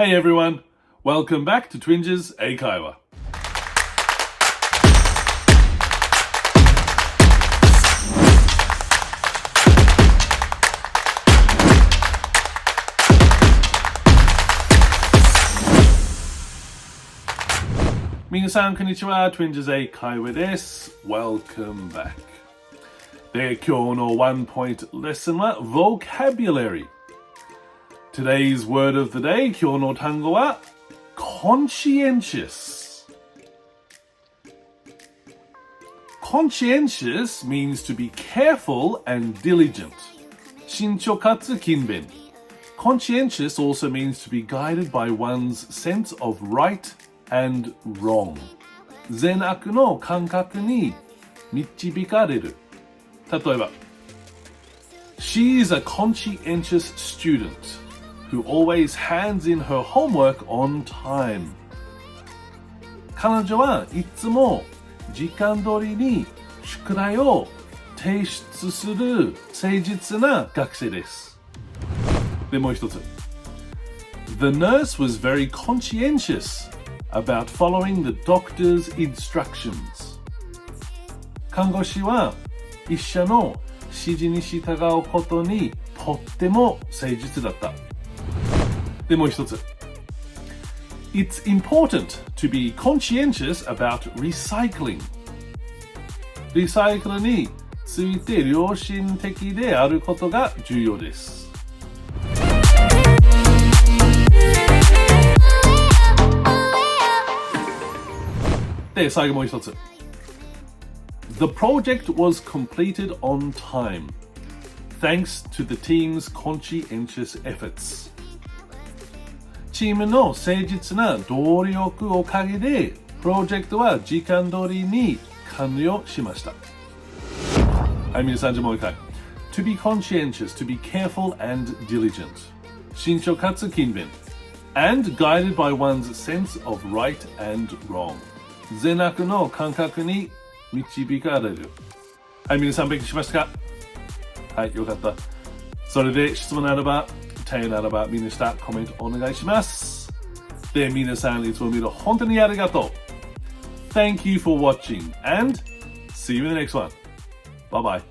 Hey everyone, welcome back to Twinges 英会話。皆さんこんにちは、Twinges 英会話です。Welcome back。で、今日のワンポイントレッスンは Vocabulary。Today's word of the day 今日の単語は Conscientious. Conscientious means to be careful and diligent. 慎重かつ勤勉。Conscientious also means to be guided by one's sense of right and wrong. 善悪の感覚に導かれる。例えば She is a conscientious student.Who always hands in her homework on time. 彼女はいつも時間通りに宿題を提出する誠実な学生です。で、もう一つ。The nurse was very conscientious about following the doctor's instructions. 看護師は医者の指示に従うことにとっても誠実だった。でもう一つ。It's important to be conscientious about recycling. リサイクルについて良心的であることが重要です。で、最後もう一つ。The project was completed on time, thanks to the team's conscientious efforts.チームの誠実な努力おかげで、プロジェクトは時間通りに完了しました。はい、皆さん、じゃあもう一回。To be conscientious, to be careful and diligent. 慎重かつ勤勉。And guided by one's sense of right and wrong. 善悪の感覚に導かれる。はい、皆さん、勉強しましたか？はい、よかった。それで質問ならば、手ならばみんなしたコメントお願いします。で、皆さんいつも見る本当にありがとう。Thank you for watching and see you in the next one. Bye bye.